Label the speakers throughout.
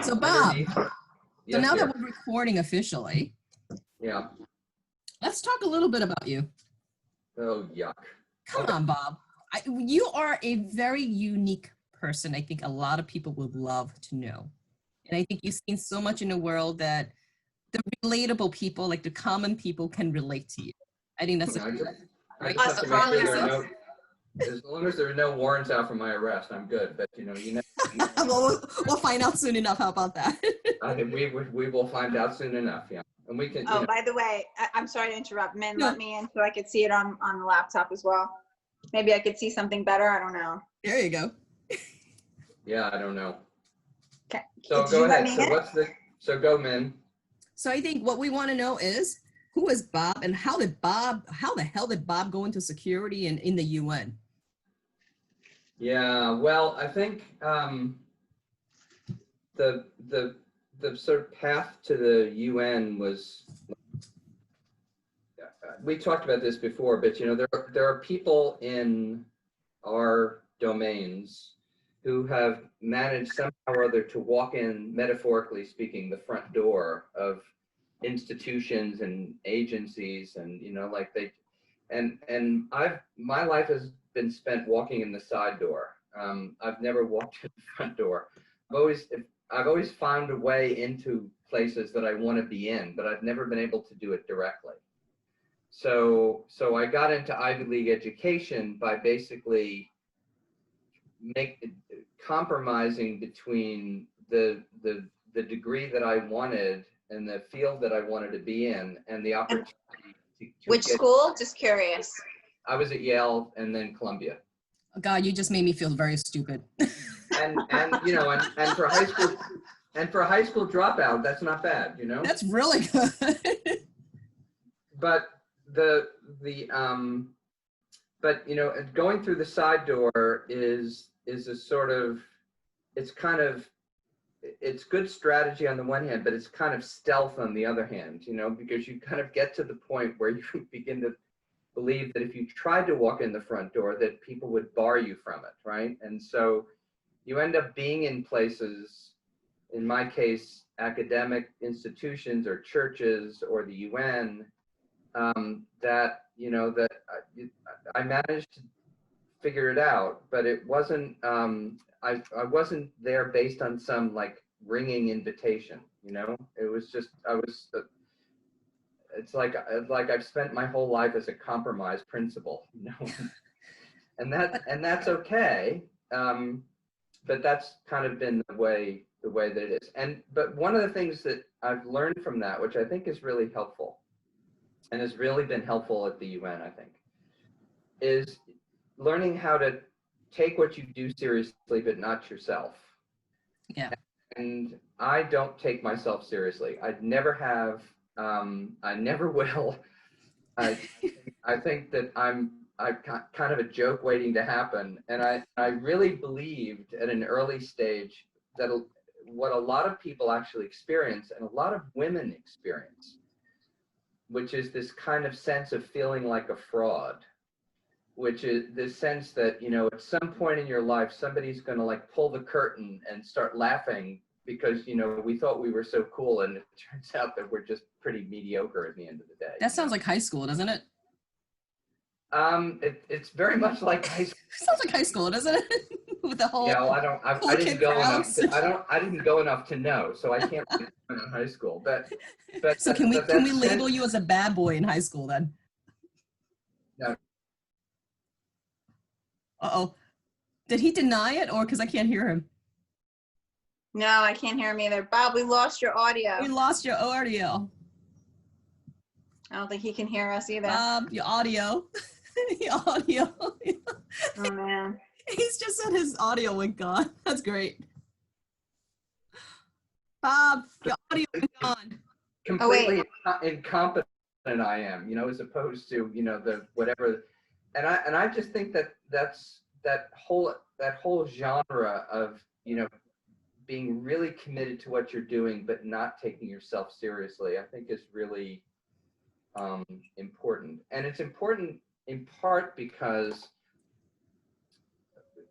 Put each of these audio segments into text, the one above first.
Speaker 1: So Bob,
Speaker 2: underneath.
Speaker 1: so
Speaker 2: Yes,
Speaker 1: now that
Speaker 2: dear.
Speaker 1: we're recording officially,
Speaker 2: Yeah.
Speaker 1: let's talk a little bit about you.
Speaker 2: Oh, yuck.
Speaker 1: Come
Speaker 2: Okay.
Speaker 1: on, Bob. You are a very unique person. I think a lot of people would love to know. And I think you've seen so much in the world that the relatable people, like the common people, can relate to you. I think that's a
Speaker 2: I just, I
Speaker 1: right.
Speaker 2: just have to make sure there are
Speaker 1: Lisa?
Speaker 2: as long as there are no warrants out for my arrest, I'm good. But you know,
Speaker 1: Well, we'll find out soon enough. How about that?
Speaker 2: I think we will find out soon enough. Yeah, and we can.
Speaker 3: Oh, by the way, I'm sorry to interrupt. Min,
Speaker 1: No.
Speaker 3: let me in so I could see it on the laptop as well. Maybe I could see something better. I don't know.
Speaker 1: There you go.
Speaker 2: Yeah, I don't know.
Speaker 3: Okay.
Speaker 2: So
Speaker 3: Did
Speaker 2: go
Speaker 3: you let
Speaker 2: ahead.
Speaker 3: me
Speaker 2: So
Speaker 3: in?
Speaker 2: what's the? So go, Min.
Speaker 1: So I think what we want to know is who is Bob and how the hell did Bob go into security and in the UN?
Speaker 2: Yeah. Well, I think the sort of path to the UN was. We talked about this before, but you know, there are people in our domains who have managed somehow or other to walk in, metaphorically speaking, the front door of institutions and agencies, and you know, like they, and my life has been spent walking in the side door. I've never walked in the front door. I've always found a way into places that I want to be in, but I've never been able to do it directly. So I got into Ivy League education by basically compromising between the degree that I wanted and the field that I wanted to be in and the opportunity to
Speaker 3: Which school? Just curious.
Speaker 2: I was at Yale and then Columbia.
Speaker 1: God, you just made me feel very stupid.
Speaker 2: And you know, and for high school dropout, that's not bad, you know.
Speaker 1: That's really good.
Speaker 2: But but you know, going through the side door is a sort of, it's good strategy on the one hand, but it's kind of stealth on the other hand, you know, because you kind of get to the point where you begin to believe that if you tried to walk in the front door that people would bar you from it, right? And so you end up being in places, in my case, academic institutions or churches or the UN, that, you know, that I managed to figure it out, but it wasn't, I wasn't there based on some like ringing invitation, you know. It was just, it's like I've spent my whole life as a compromise principle, you know. and that's okay, but that's kind of been the way that it is. But one of the things that I've learned from that, which I think is really helpful and has really been helpful at the UN, I think, is learning how to take what you do seriously, but not yourself.
Speaker 1: Yeah.
Speaker 2: And I don't take myself seriously. I never have. I never will. I think that I'm kind of a joke waiting to happen. And I really believed at an early stage that what a lot of people actually experience, and a lot of women experience, which is this kind of sense of feeling like a fraud, which is this sense that, you know, at some point in your life, somebody's going to like pull the curtain and start laughing because, you know, we thought we were so cool, and it turns out that we're just pretty mediocre at the end of the day.
Speaker 1: That sounds like high school, doesn't it?
Speaker 2: It's very much like high school.
Speaker 1: Sounds like high school, doesn't it? With the whole.
Speaker 2: Yeah, well, I didn't go enough. I didn't go enough to know, so I can't really comment on high school. But
Speaker 1: so can we label you as a bad boy in high school then?
Speaker 2: No.
Speaker 1: Uh-oh. Did he deny it, or because I can't hear him?
Speaker 3: No, I can't hear him either. Bob, we lost your audio.
Speaker 1: We lost your audio.
Speaker 3: I don't think he can hear us either.
Speaker 1: Your audio. The audio.
Speaker 3: Oh, man.
Speaker 1: He's just said his audio went gone. That's great. Bob, your audio went gone.
Speaker 2: Completely incompetent I am, you know, as opposed to, you know, the whatever. And I just think that's that whole genre of, you know, being really committed to what you're doing but not taking yourself seriously, I think is really important. And it's important in part because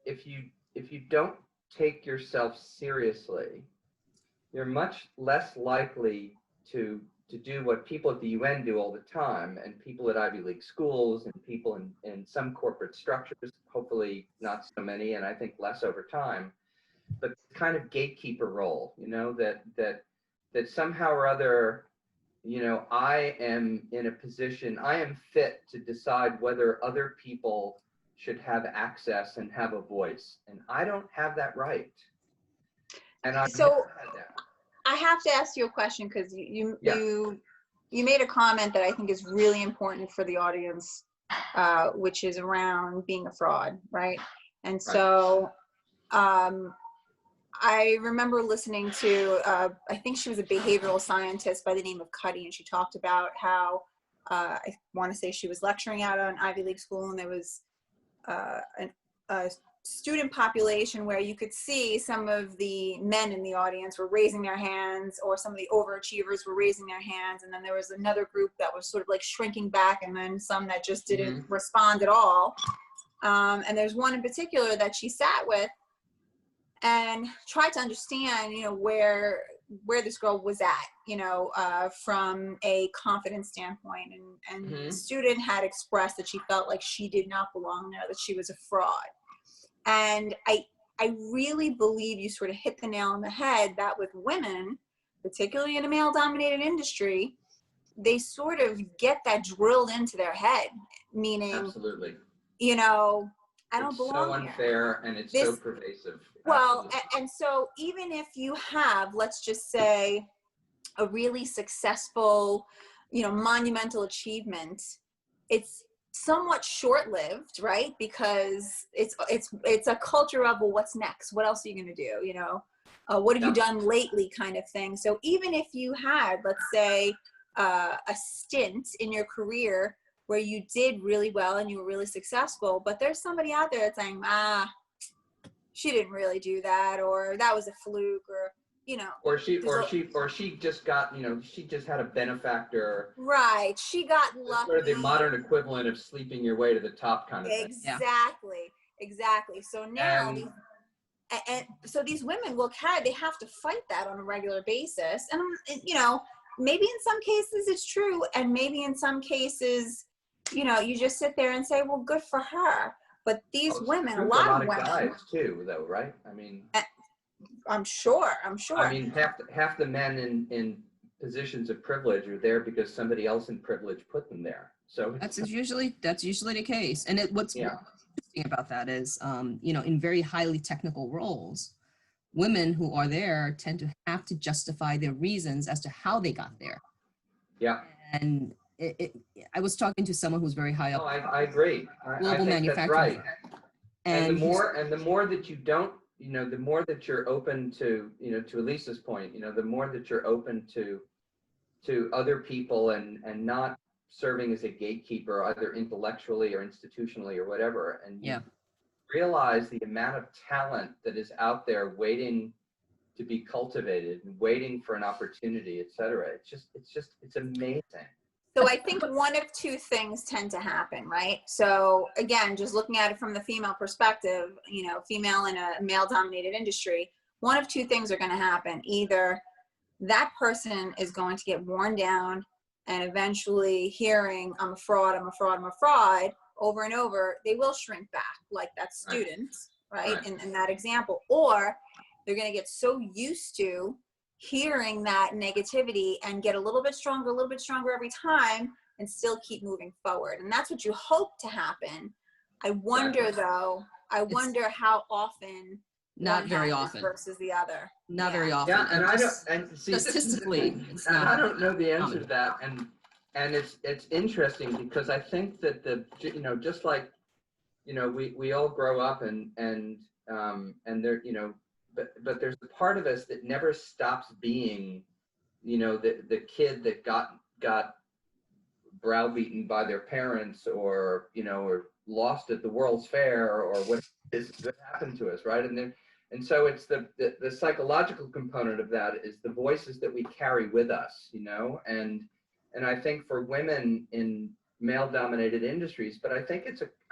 Speaker 2: if you don't take yourself seriously, you're much less likely to do what people at the UN do all the time, and people at Ivy League schools, and people in some corporate structures, hopefully not so many, and I think less over time, but kind of gatekeeper role, you know, that somehow or other, you know, I am in a position, I am fit to decide whether other people should have access and have a voice, and I don't have that right. And I've
Speaker 3: So
Speaker 2: never had that.
Speaker 3: I have to ask you a question, because you
Speaker 2: Yeah.
Speaker 3: you made a comment that I think is really important for the audience, which is around being a fraud, right? And so I remember listening to, I think she was a behavioral scientist by the name of Cuddy, and she talked about how, I want to say she was lecturing out on Ivy League school, and there was a student population where you could see some of the men in the audience were raising their hands, or some of the overachievers were raising their hands, and then there was another group that was sort of like shrinking back, and then some that just didn't respond at all. And there's one in particular that she sat with and tried to understand, you know, where this girl was at, you know, from a confidence standpoint. And the student had expressed that she felt like she did not belong there, that she was a fraud. And I really believe you sort of hit the nail on the head, that with women, particularly in a male-dominated industry, they sort of get that drilled into their head, meaning,
Speaker 2: Absolutely.
Speaker 3: you know, I don't belong
Speaker 2: so unfair
Speaker 3: here.
Speaker 2: And it's so pervasive.
Speaker 3: Well, and so even if you have, let's just say, a really successful, you know, monumental achievement, it's somewhat short-lived, right? Because it's a culture of, well, what's next? What else are you going to do? You know, what have you done lately, kind of thing. So even if you had, let's say, a stint in your career where you did really well and you were really successful, but there's somebody out there that's saying, she didn't really do that, or that was a fluke, or, you know,
Speaker 2: or she just got, you know, she just had a benefactor.
Speaker 3: Right. She got lucky.
Speaker 2: Sort of the modern equivalent of sleeping your way to the top kind of thing.
Speaker 3: Exactly. So now so these women they have to fight that on a regular basis. And, you know, maybe in some cases it's true, and maybe in some cases, you know, you just sit there and say, well, good for her. But these women, a lot of women,
Speaker 2: guys too, though, right? I mean,
Speaker 3: I'm sure.
Speaker 2: I mean, half the men in positions of privilege are there because somebody else in privilege put them there. So
Speaker 1: that's usually the case. And what's interesting about that is, you know, in very highly technical roles, women who are there tend to have to justify their reasons as to how they got there.
Speaker 2: Yeah.
Speaker 1: And I was talking to someone who's very high up.
Speaker 2: Oh, I agree.
Speaker 1: Global manufacturing.
Speaker 2: That's right. And the more that you don't, you know, the more that you're open to, you know, to Elisa's point, you know, the more that you're open to other people and not serving as a gatekeeper, either intellectually or institutionally or whatever. And you realize the amount of talent that is out there waiting to be cultivated and waiting for an opportunity, et cetera. It's amazing.
Speaker 3: So I think one of two things tend to happen, right? So again, just looking at it from the female perspective, you know, female in a male-dominated industry, one of two things are going to happen. Either that person is going to get worn down, and eventually hearing, I'm a fraud, over and over, they will shrink back, like that student, right? In that example. Or they're going to get so used to hearing that negativity and get a little bit stronger every time, and still keep moving forward. And that's what you hope to happen. I wonder though, how often.
Speaker 1: Not very often.
Speaker 3: Versus the other.
Speaker 1: Not very often.
Speaker 2: Yeah, and I don't, and see,
Speaker 1: statistically, it's not.
Speaker 2: I don't know the answer to that, and it's interesting because I think that you know, just like, you know, we all grow up and there, you know, but there's a part of us that never stops being, you know, the kid that got browbeaten by their parents, or, you know, or lost at the World's Fair, or what is that happened to us, right? And so it's the psychological component of that is the voices that we carry with us, you know, and I think for women in male-dominated industries, but I think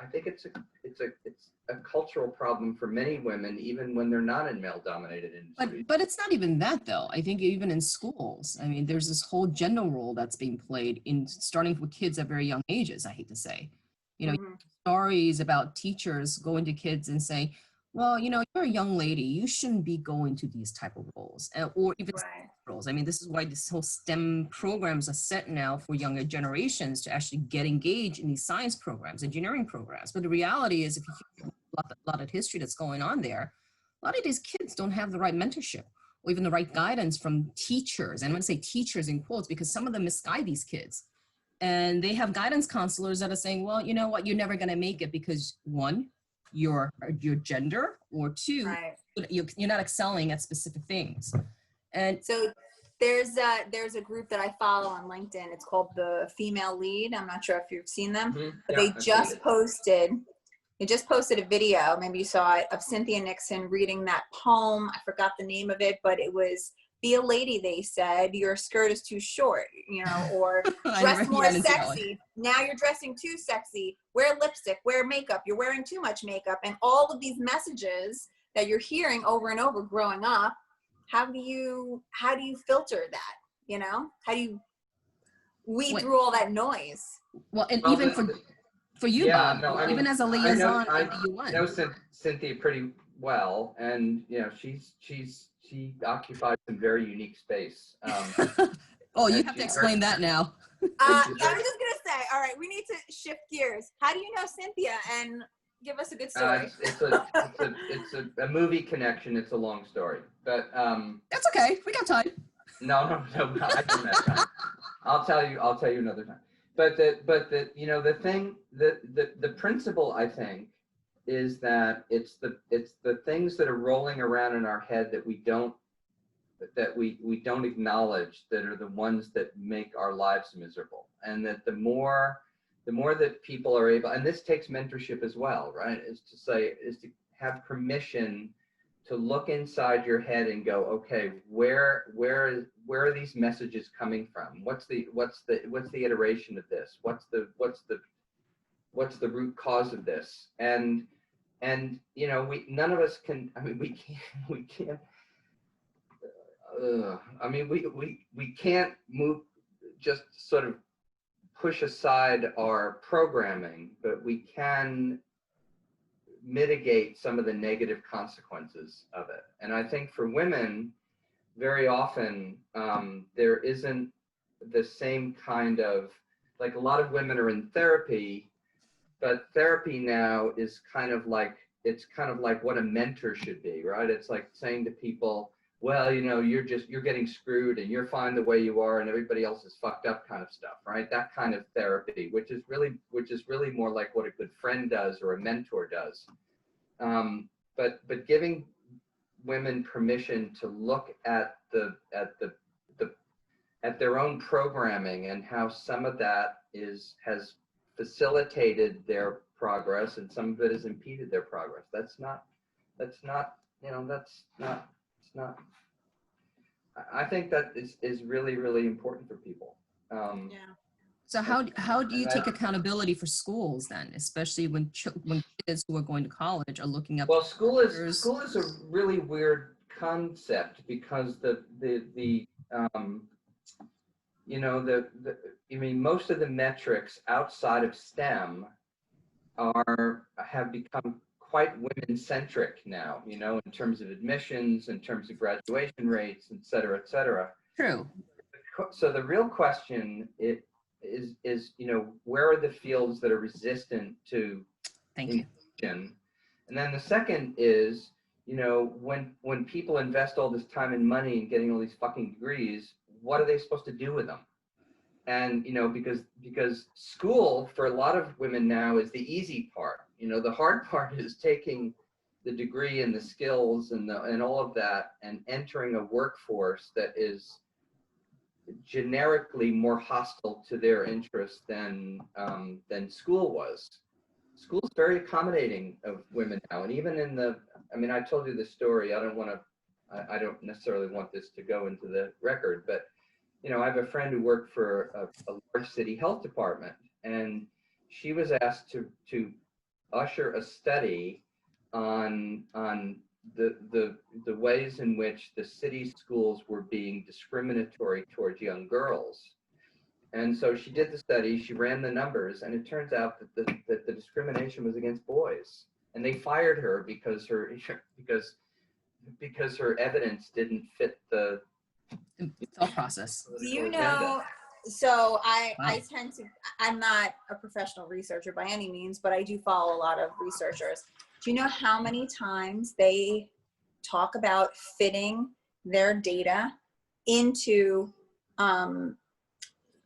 Speaker 2: I think it's a cultural problem for many women, even when they're not in male-dominated industries.
Speaker 1: But it's not even that though. I think even in schools, I mean, there's this whole gender role that's being played in starting with kids at very young ages, I hate to say. You know,
Speaker 3: Mhm.
Speaker 1: stories about teachers going to kids and saying, well, you know, you're a young lady, you shouldn't be going to these type of roles, or even
Speaker 3: Right.
Speaker 1: roles. I mean, this is why this whole STEM programs are set now for younger generations to actually get engaged in these science programs, engineering programs. But the reality is, if you hear a lot of history that's going on there, a lot of these kids don't have the right mentorship or even the right guidance from teachers. And I'm going to say teachers in quotes because some of them misguide these kids. And they have guidance counselors that are saying, well, you know what, you're never going to make it because one, your gender, or two,
Speaker 3: Right.
Speaker 1: you're not excelling at specific things. And
Speaker 3: So there's a group that I follow on LinkedIn. It's called the Female Lead. I'm not sure if you've seen them, but
Speaker 2: Yeah,
Speaker 3: they just posted a video, maybe you saw it, of Cynthia Nixon reading that poem. I forgot the name of it, but it was, be a lady, they said, your skirt is too short, you know, or dress more sexy. Now you're dressing too sexy. Wear lipstick, wear makeup. You're wearing too much makeup. And all of these messages that you're hearing over and over growing up, how do you filter that? You know, how do you weed through all that noise?
Speaker 1: Well, and even for you,
Speaker 2: yeah,
Speaker 1: Bob,
Speaker 2: no, I mean,
Speaker 1: even as a liaison
Speaker 2: I
Speaker 1: in the UN.
Speaker 2: know Cynthia pretty well, and you know, she occupies some very unique space.
Speaker 1: Oh, you
Speaker 2: and
Speaker 1: have to
Speaker 2: she's
Speaker 1: explain that now.
Speaker 3: I was just gonna say, all right, we need to shift gears. How do you know Cynthia? And give us a good story.
Speaker 2: It's a movie connection. It's a long story, but
Speaker 1: That's okay. We got time.
Speaker 2: no, I don't have time. I'll tell you another time. But the you know, the thing, the principle, I think, is that it's the things that are rolling around in our head that we don't acknowledge, that are the ones that make our lives miserable. And that the more that people are able, and this takes mentorship as well, right, is to have permission to look inside your head and go, okay, where are these messages coming from? What's the iteration of this? What's the root cause of this? And you know, none of us can, I mean, we can't I mean, we can't move, just sort of push aside our programming, but we can mitigate some of the negative consequences of it. And I think for women, very often there isn't the same kind of, like, a lot of women are in therapy, but therapy now is kind of like what a mentor should be, right? It's like saying to people, well, you know, you're getting screwed and you're fine the way you are and everybody else is fucked up, kind of stuff, right? That kind of therapy, which is really more like what a good friend does or a mentor does. But giving women permission to look at their own programming and how some of that has facilitated their progress and some of it has impeded their progress. It's not, I think that is really, really important for people.
Speaker 3: Yeah.
Speaker 1: So how do you take accountability for schools then, especially when kids who are going to college are looking up?
Speaker 2: Well, school is a really weird concept because you know, I mean, most of the metrics outside of STEM have become quite women-centric now, you know, in terms of admissions, in terms of graduation rates, et cetera, et cetera.
Speaker 1: True.
Speaker 2: So the real question is, you know, where are the fields that are resistant to inclusion? And then the second is, you know, when people invest all this time and money in getting all these fucking degrees, what are they supposed to do with them? And, you know, because school for a lot of women now is the easy part. You know, the hard part is taking the degree and the skills and all of that and entering a workforce that is generically more hostile to their interests than school was. School's very accommodating of women now, and even I mean, I told you this story. I don't necessarily want this to go into the record, but you know, I have a friend who worked for a large city health department, and she was asked to usher a study on the ways in which the city schools were being discriminatory towards young girls. And so she did the study, she ran the numbers, and it turns out that the discrimination was against boys. And they fired her because her evidence didn't fit the
Speaker 1: thought process.
Speaker 3: Do you
Speaker 2: agenda.
Speaker 3: know, so I
Speaker 1: Wow.
Speaker 3: tend to, I'm not a professional researcher by any means, but I do follow a lot of researchers. Do you know how many times they talk about fitting their data into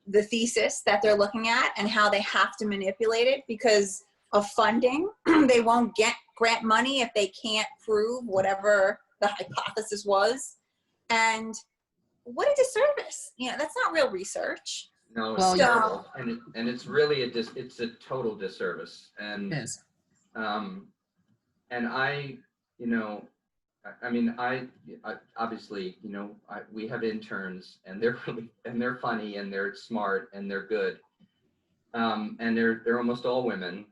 Speaker 3: the thesis that they're looking at, and how they have to manipulate it because of funding? They won't grant money if they can't prove whatever the hypothesis was. And what a disservice. You know, that's not real research.
Speaker 2: No,
Speaker 1: Well,
Speaker 2: it's
Speaker 1: yeah.
Speaker 2: terrible. And it's really it's a total disservice. And
Speaker 1: It is.
Speaker 2: and I, you know, I mean, I obviously, you know, we have interns, and they're funny, and they're smart, and they're good, and they're almost all women,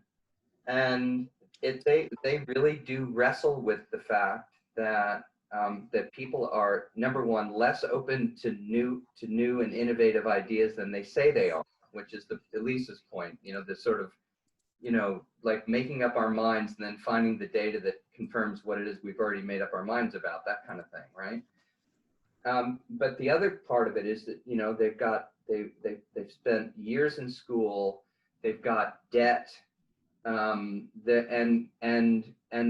Speaker 2: and they really do wrestle with the fact that that people are, number one, less open to new and innovative ideas than they say they are, which is Elisa's point. You know, the sort of, you know, like making up our minds and then finding the data that confirms what it is we've already made up our minds about, that kind of thing, right? But the other part of it is that, you know, they've spent years in school, they've got debt, and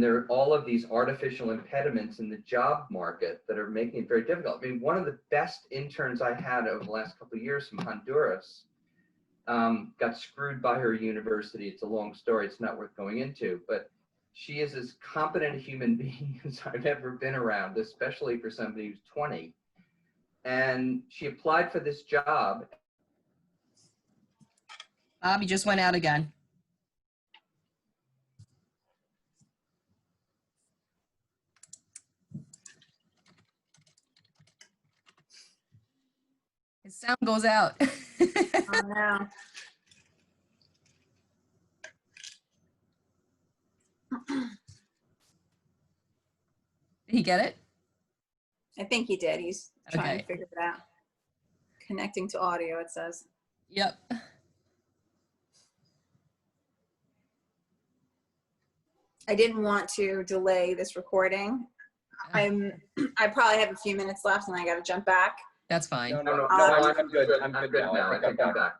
Speaker 2: there are all of these artificial impediments in the job market that are making it very difficult. I mean, one of the best interns I had over the last couple of years from Honduras got screwed by her university. It's a long story, it's not worth going into, but she is as competent a human being as I've ever been around, especially for somebody who's 20. And she applied for this job.
Speaker 1: Bob, you just went out again. His sound goes out.
Speaker 3: Oh no.
Speaker 1: Did he get it?
Speaker 3: I think he did. He's trying to
Speaker 1: Okay.
Speaker 3: figure it out. Connecting to audio, it says.
Speaker 1: Yep.
Speaker 3: I didn't want to delay this recording. I probably have a few minutes left and I got to jump back.
Speaker 1: That's fine.
Speaker 2: No,
Speaker 4: I'm good. I'm good now. I think I'm back.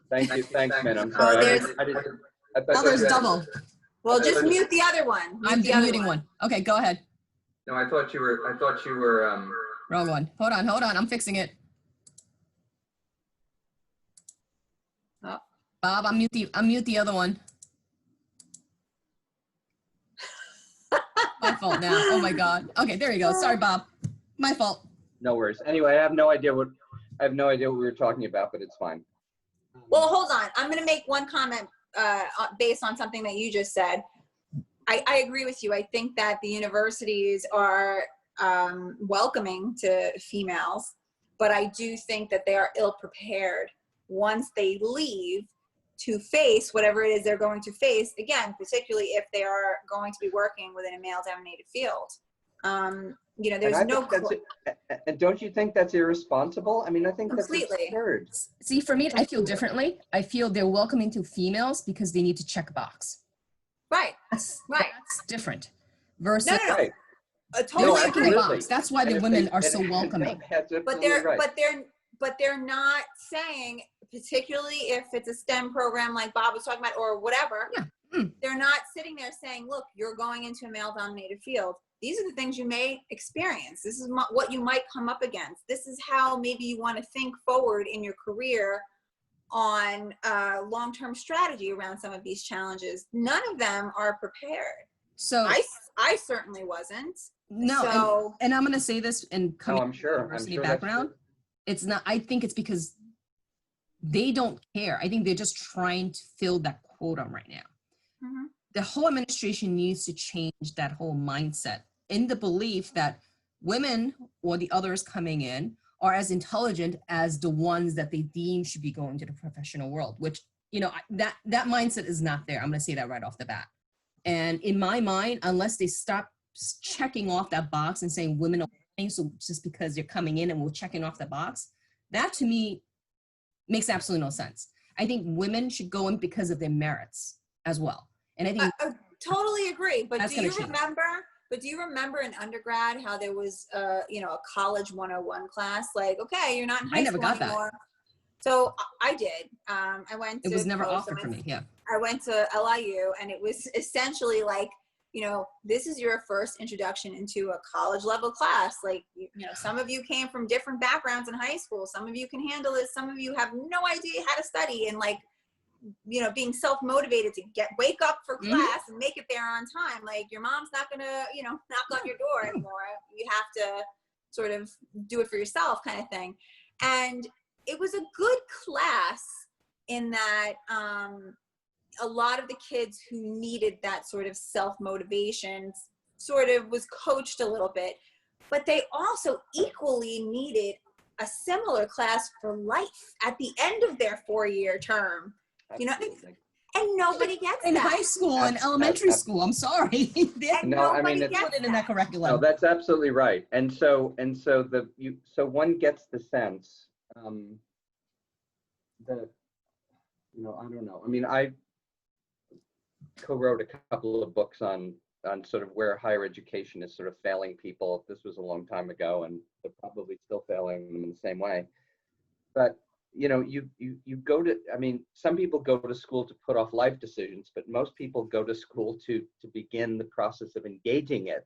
Speaker 4: Thank you. Thanks, man. I'm sorry. I didn't.
Speaker 1: Oh, there's double.
Speaker 3: Well, just mute the other one.
Speaker 1: I'm muting one. Okay, go ahead.
Speaker 2: No, I thought you were
Speaker 1: Wrong one. Hold on. I'm fixing it.
Speaker 3: Oh.
Speaker 1: Bob, unmute the other one. My fault now. Oh my God. Okay, there you go. Sorry, Bob. My fault.
Speaker 4: No worries. Anyway, I have no idea what we were talking about, but it's fine.
Speaker 3: Well, hold on. I'm going to make one comment based on something that you just said. I agree with you. I think that the universities are welcoming to females, but I do think that they are ill-prepared once they leave to face whatever it is they're going to face, again, particularly if they are going to be working within a male-dominated field. You know, there's no...
Speaker 4: And don't you think that's irresponsible? I mean, I think
Speaker 3: Completely.
Speaker 4: that's absurd.
Speaker 1: See, for me, I feel differently. I feel they're welcoming to females because they need to check a box.
Speaker 3: Right.
Speaker 1: That's different. Versus
Speaker 3: No.
Speaker 4: Right.
Speaker 3: Totally
Speaker 1: checking a
Speaker 3: agree.
Speaker 1: box. That's why the women are so welcoming.
Speaker 3: But they're not saying, particularly if it's a STEM program like Bob was talking about or whatever, they're not sitting there saying, look, you're going into a male-dominated field. These are the things you may experience. This is what you might come up against. This is how maybe you want to think forward in your career on long-term strategy around some of these challenges. None of them are prepared.
Speaker 1: So
Speaker 3: I certainly wasn't.
Speaker 1: no,
Speaker 3: So,
Speaker 1: and I'm going to say this and coming
Speaker 4: I'm sure.
Speaker 1: from a university
Speaker 4: I'm sure that's
Speaker 1: background,
Speaker 4: true.
Speaker 1: it's not, I think it's because they don't care. I think they're just trying to fill that quota right now.
Speaker 3: mhm.
Speaker 1: The whole administration needs to change that whole mindset in the belief that women or the others coming in are as intelligent as the ones that they deem should be going to the professional world, which, you know, that mindset is not there. I'm going to say that right off the bat. And in my mind, unless they stop checking off that box and saying women are learning, so just because they're coming in and we're checking off the box, that to me makes absolutely no sense. I think women should go in because of their merits as well. And I think
Speaker 3: I totally agree. But
Speaker 1: that's
Speaker 3: do you
Speaker 1: gonna change.
Speaker 3: remember? But do you remember in undergrad how there was, you know, a college 101 class? Like, okay, you're not in high
Speaker 1: I never
Speaker 3: school
Speaker 1: got
Speaker 3: anymore. So I did. I went to.
Speaker 1: It was never
Speaker 3: coast.
Speaker 1: offered for me. Yeah.
Speaker 3: I went to LIU, and it was essentially like, you know, this is your first introduction into a college level class. Like, you know, some of you came from different backgrounds in high school. Some of you can handle it. Some of you have no idea how to study, and like, you know, being self-motivated to wake up for class and make it there on time. Like, your mom's not gonna, you know, knock on your door anymore. You have to sort of do it for yourself, kind of thing. And it was a good class in that a lot of the kids who needed that sort of self-motivation sort of was coached a little bit, but they also equally needed a similar class for life at the end of their 4-year term. You know, and nobody gets
Speaker 1: In
Speaker 3: that.
Speaker 1: high school and elementary school, I'm sorry.
Speaker 4: No, I mean,
Speaker 3: Nobody
Speaker 1: Put
Speaker 3: gets
Speaker 1: it in that curriculum.
Speaker 4: no, that's absolutely right. And so one gets the sense that, you know, I don't know. I mean, I co-wrote a couple of books on sort of where higher education is sort of failing people. This was a long time ago, and they're probably still failing them in the same way. But you know, you go to, I mean, some people go to school to put off life decisions, but most people go to school to begin the process of engaging it.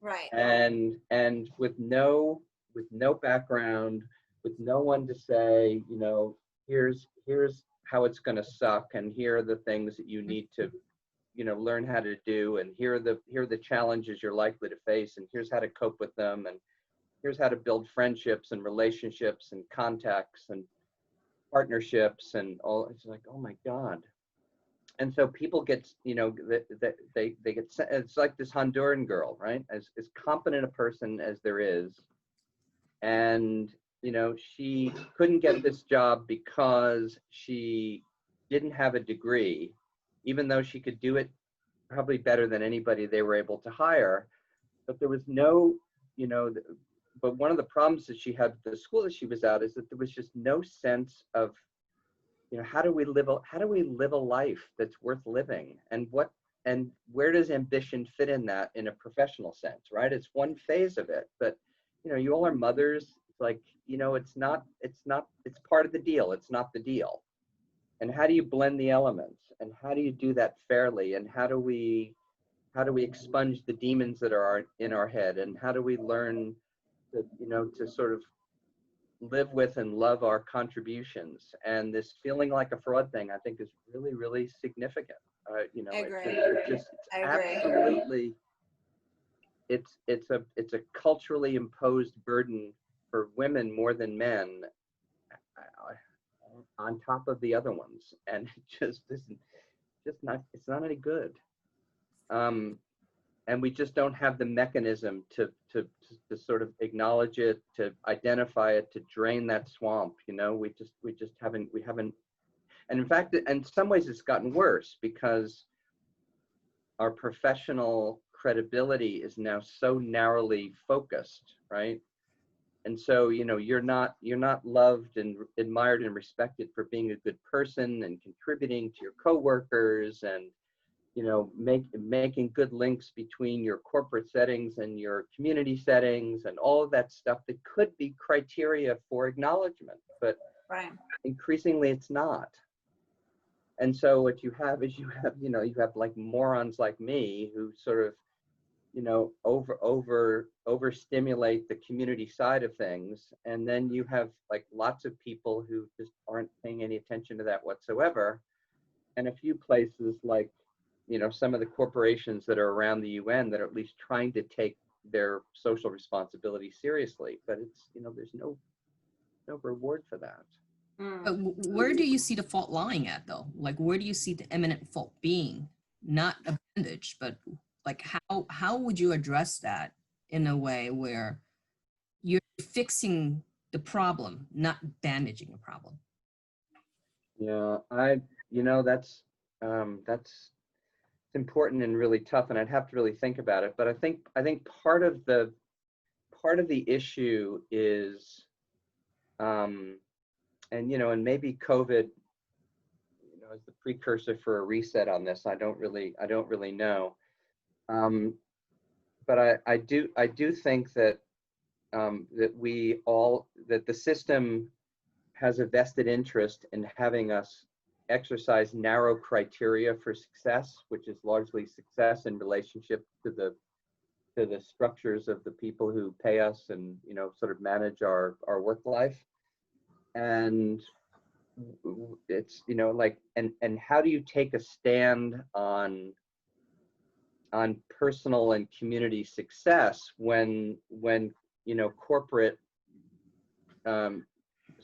Speaker 3: Right.
Speaker 4: And with no background, with no one to say, you know, here's how it's going to suck, and here are the things that you need to, you know, learn how to do, and here are the challenges you're likely to face, and here's how to cope with them, and here's how to build friendships and relationships and contacts and partnerships and all. It's like, oh my God. And so people get, you know, they get, it's like this Honduran girl, right? As competent a person as there is. And, you know, she couldn't get this job because she didn't have a degree, even though she could do it probably better than anybody they were able to hire. But there was no, you know, but one of the problems that she had at the school that she was at is that there was just no sense of, you know, how do we live a life that's worth living, and where does ambition fit in that in a professional sense, right? It's one phase of it, but you know, you all are mothers. It's like, you know, it's part of the deal. It's not the deal. And how do you blend the elements, and how do you do that fairly, and how do we expunge the demons that are in our head, and how do we learn to, you know, to sort of live with and love our contributions? And this feeling like a fraud thing, I think, is really, really significant. You know, it's absolutely, it's a culturally imposed burden for women more than men, on top of the other ones, and it's not any good. And we just don't have the mechanism to sort of acknowledge it, to identify it, to drain that swamp. You know, we haven't. And in fact, in some ways, it's gotten worse because our professional credibility is now so narrowly focused, right? And so, you know, you're not loved and admired and respected for being a good person and contributing to your coworkers, and you know, making good links between your corporate settings and your community settings, and all of that stuff that could be criteria for acknowledgement, but
Speaker 3: Right.
Speaker 4: increasingly it's not. And so what you have is you have like morons like me who sort of, you know, overstimulate the community side of things, and then you have like lots of people who just aren't paying any attention to that whatsoever, and a few places like, you know, some of the corporations that are around the UN that are at least trying to take their social responsibility seriously, but it's, you know, there's no reward for that.
Speaker 1: But where do you see the fault lying at, though? Like, where do you see the imminent fault being? Not a bandage, but like, how would you address that in a way where you're fixing the problem, not bandaging the problem?
Speaker 4: Yeah, you know, that's important and really tough, and I'd have to really think about it. But I think part of the issue is, and and maybe COVID, is the precursor for a reset on this. I don't really know. But I do think that that the system has a vested interest in having us exercise narrow criteria for success, which is largely success in relationship to the structures of the people who pay us and sort of manage our work life. And it's like, and how do you take a stand on personal and community success when corporate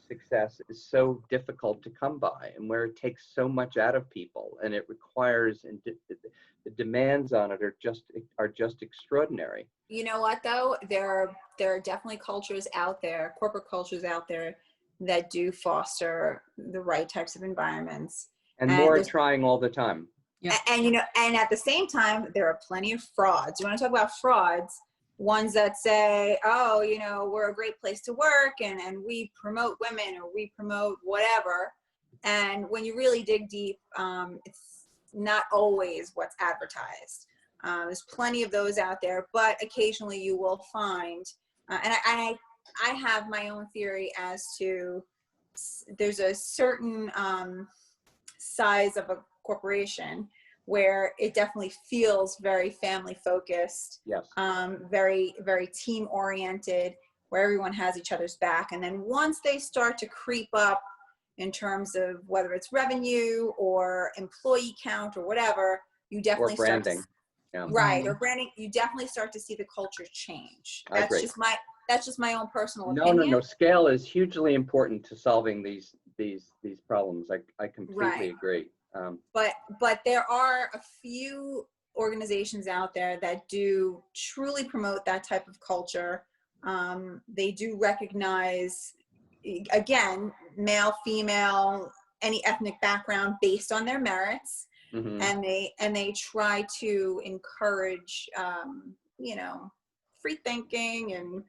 Speaker 4: success is so difficult to come by, and where it takes so much out of people, and it requires, and the demands on it are just extraordinary.
Speaker 3: You know what though? There are definitely cultures out there, corporate cultures out there, that do foster the right types of environments.
Speaker 4: And more are trying all the time.
Speaker 1: Yeah.
Speaker 3: And at the same time, there are plenty of frauds. You want to talk about frauds? Ones that say, oh, we're a great place to work, and we promote women, or we promote whatever. And when you really dig deep, it's not always what's advertised. There's plenty of those out there, but occasionally you will find, and I have my own theory as to, there's a certain size of a corporation where it definitely feels very family focused,
Speaker 4: yes,
Speaker 3: very, very team oriented, where everyone has each other's back. And then once they start to creep up in terms of whether it's revenue or employee count or whatever, you definitely
Speaker 4: or branding.
Speaker 3: Or branding, you definitely start to see the culture change. That's just my own personal opinion.
Speaker 4: No. Scale is hugely important to solving these problems. I completely agree.
Speaker 3: But there are a few organizations out there that do truly promote that type of culture. They do recognize, again, male, female, any ethnic background based on their merits.
Speaker 4: Mm-hmm.
Speaker 3: And they try to encourage, free thinking and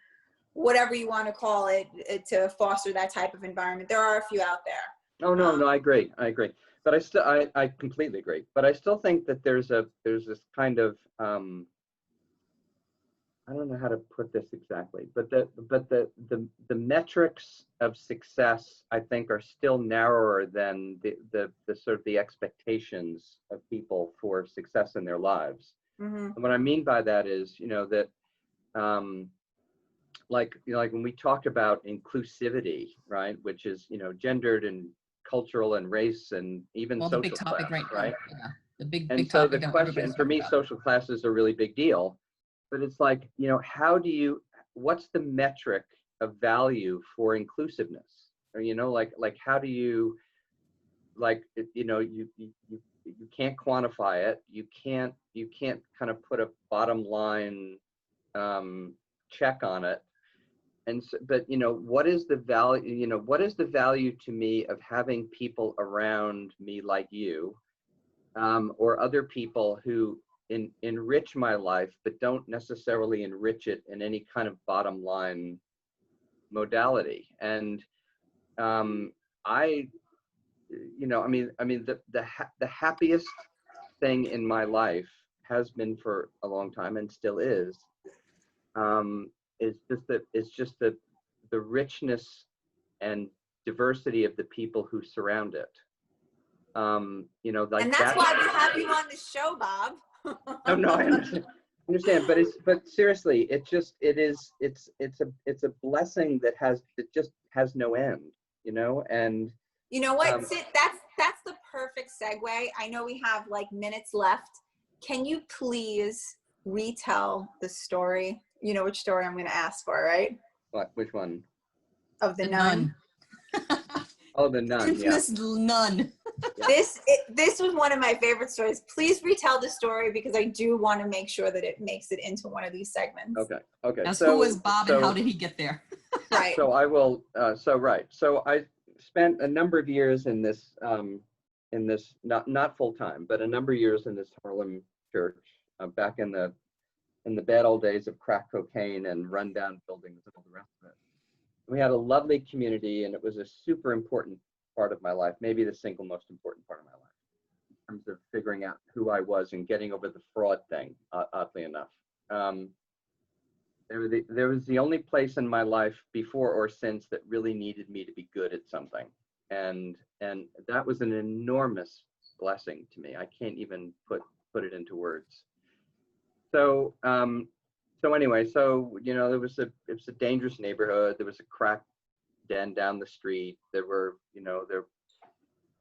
Speaker 3: whatever you want to call it, to foster that type of environment. There are a few out there.
Speaker 4: Oh, no, I agree. But I completely agree. But I still think that there's this kind of, I don't know how to put this exactly, but the metrics of success, I think, are still narrower than the sort of the expectations of people for success in their lives.
Speaker 3: Mm-hmm.
Speaker 4: And what I mean by that is, that like when we talked about inclusivity, right, which is gendered and cultural and race and even social
Speaker 1: the big topic
Speaker 4: class,
Speaker 1: right? Yeah. The big
Speaker 4: and
Speaker 1: big
Speaker 4: so
Speaker 1: topic.
Speaker 4: the question for me, social class is a really big deal, but it's like, what's the metric of value for inclusiveness? Or like how do you, you can't quantify it. You can't kind of put a bottom line check on it. And so, but what is the value? What is the value to me of having people around me like you, or other people who enrich my life, but don't necessarily enrich it in any kind of bottom line modality? And the happiest thing in my life has been for a long time, and still is just the richness and diversity of the people who surround it. And
Speaker 3: that's why we have you on the show, Bob.
Speaker 4: No, I understand, but seriously, it's a blessing that just has no end, and
Speaker 3: you know what, Sid, that's the perfect segue. I know we have like minutes left. Can you please retell the story? You know which story I'm going to ask for, right?
Speaker 4: What? Which one?
Speaker 3: Of the nun.
Speaker 4: Oh, the nun.
Speaker 1: Infamous nun.
Speaker 3: Yeah. This was one of my favorite stories. Please retell the story, because I do want to make sure that it makes it into one of these segments.
Speaker 4: Okay.
Speaker 1: Now, so who was Bob and how did he get there?
Speaker 3: Right.
Speaker 4: So I will. So I spent a number of years in this not full time, but a number of years in this Harlem church back in the bad old days of crack cocaine and rundown buildings and all the rest of it. We had a lovely community, and it was a super important part of my life, maybe the single most important part of my life, in terms of figuring out who I was and getting over the fraud thing, oddly enough. There was the only place in my life before or since that really needed me to be good at something. And that was an enormous blessing to me. I can't even put it into words. So anyway, it was a dangerous neighborhood. There was a crack den down the street. There were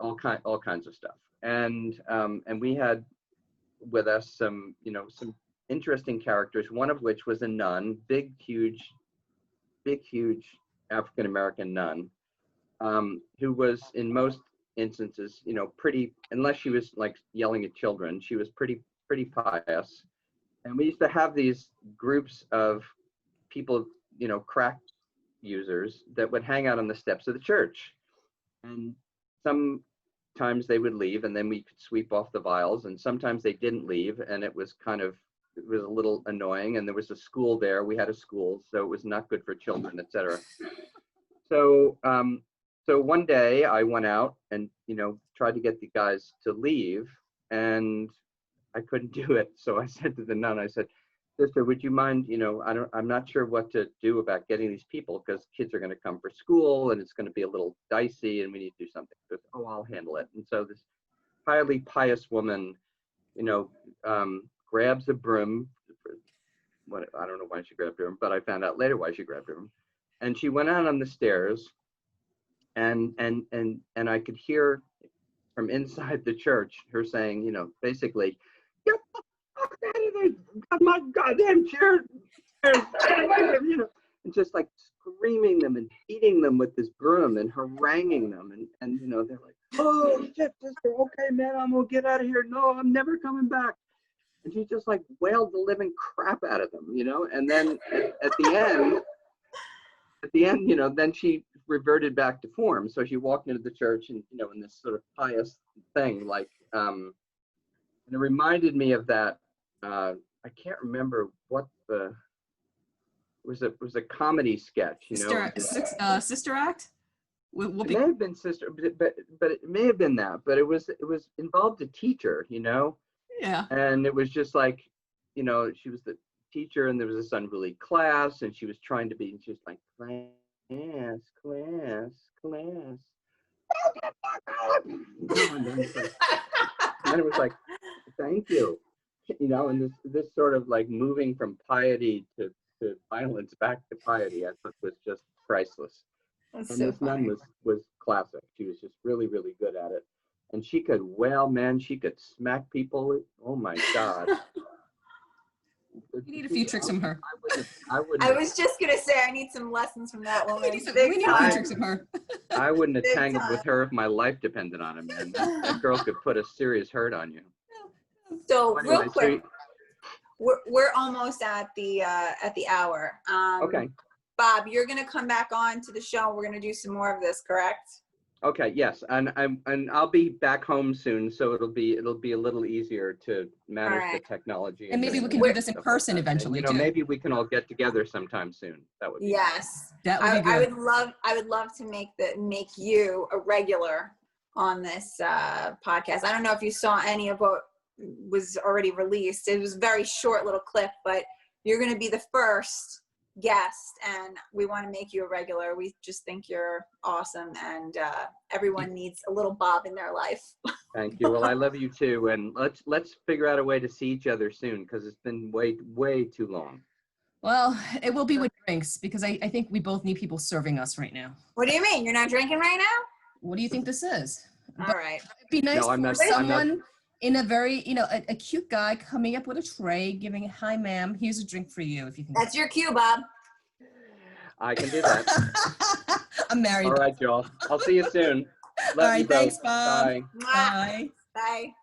Speaker 4: all kinds of stuff. And we had with us some interesting characters, one of which was a nun, big, huge African-American nun, who was in most instances, pretty, unless she was like yelling at children, she was pretty pious. And we used to have these groups of people, crack users that would hang out on the steps of the church. And sometimes they would leave and then we could sweep off the vials, and sometimes they didn't leave, and it was a little annoying. And there was a school there. We had a school, so it was not good for children, etc. So one day I went out and, tried to get the guys to leave, and I couldn't do it. So I said to the nun, I said, "Sister, would you mind, I'm not sure what to do about getting these people, because kids are going to come for school and it's going to be a little dicey and we need to do something." She goes, "Oh, I'll handle it." And so this highly pious woman, grabs a broom. I don't know why she grabbed a broom, but I found out later why she grabbed a broom. And she went out on the stairs, and I could hear from inside the church her saying, basically, "Get the fuck out of there! Got my goddamn chair!" And just like screaming them and beating them with this broom and haranguing them, and they're like, "Oh shit, sister, okay, man, I'm gonna get out of here. No, I'm never coming back." And she just like wailed the living crap out of them, and then at the end, then she reverted back to form. So she walked into the church and, in this sort of pious thing, like, and it reminded me of that. I can't remember what it was a comedy sketch,
Speaker 1: Sister Act?
Speaker 4: It may have been Sister, but it may have been that, but it was involved a teacher,
Speaker 1: Yeah.
Speaker 4: And it was just like, she was the teacher, and there was this unruly class, and she was trying to be, and she was like, class. And it was like, thank you. And this sort of like moving from piety to violence back to piety, I thought was just priceless.
Speaker 3: That's
Speaker 4: And
Speaker 3: so
Speaker 4: this
Speaker 3: funny.
Speaker 4: nun was classic. She was just really, really good at it. And she could she could smack people. Oh my God.
Speaker 1: You need a few tricks from her.
Speaker 3: I was just gonna say I need some lessons from that woman.
Speaker 1: We need a few tricks from her.
Speaker 4: I wouldn't have
Speaker 3: Big
Speaker 4: tangled
Speaker 3: time.
Speaker 4: with her if my life depended on it, man. That girl could put a serious hurt on you.
Speaker 3: So
Speaker 4: Anyway,
Speaker 3: real quick, we're almost at the hour.
Speaker 4: Okay.
Speaker 3: Bob, you're gonna come back on to the show. We're gonna do some more of this, correct?
Speaker 4: Okay. Yes, and I'll be back home soon, so it'll be a little easier to manage
Speaker 3: All right.
Speaker 4: the technology.
Speaker 1: And maybe we can do this in person eventually, too.
Speaker 4: Maybe we can all get together sometime soon. That would be
Speaker 3: Yes.
Speaker 1: That would be
Speaker 3: I
Speaker 1: good.
Speaker 3: would love to make you a regular on this podcast. I don't know if you saw any of what was already released. It was a very short little clip, but you're going to be the first guest, and we want to make you a regular. We just think you're awesome, and everyone needs a little Bob in their life.
Speaker 4: Thank you. Well, I love you too, and let's figure out a way to see each other soon, because it's been way too long.
Speaker 1: Well, it will be with drinks, because I think we both need people serving us right now.
Speaker 3: What do you mean? You're not drinking right now?
Speaker 1: What do you think this is?
Speaker 3: All right.
Speaker 1: It'd be nice
Speaker 4: No, I'm
Speaker 1: for
Speaker 4: not-
Speaker 1: someone in a very, a cute guy coming up with a tray, giving, "Hi, ma'am, here's a drink for you," if you can.
Speaker 3: That's your cue, Bob.
Speaker 4: I can do that.
Speaker 1: I'm married.
Speaker 4: All right, y'all. I'll see you soon. Love
Speaker 1: All
Speaker 4: you
Speaker 1: right, thanks,
Speaker 4: both.
Speaker 1: Bob.
Speaker 4: Bye.
Speaker 3: Mwah.
Speaker 1: Bye.
Speaker 3: Bye.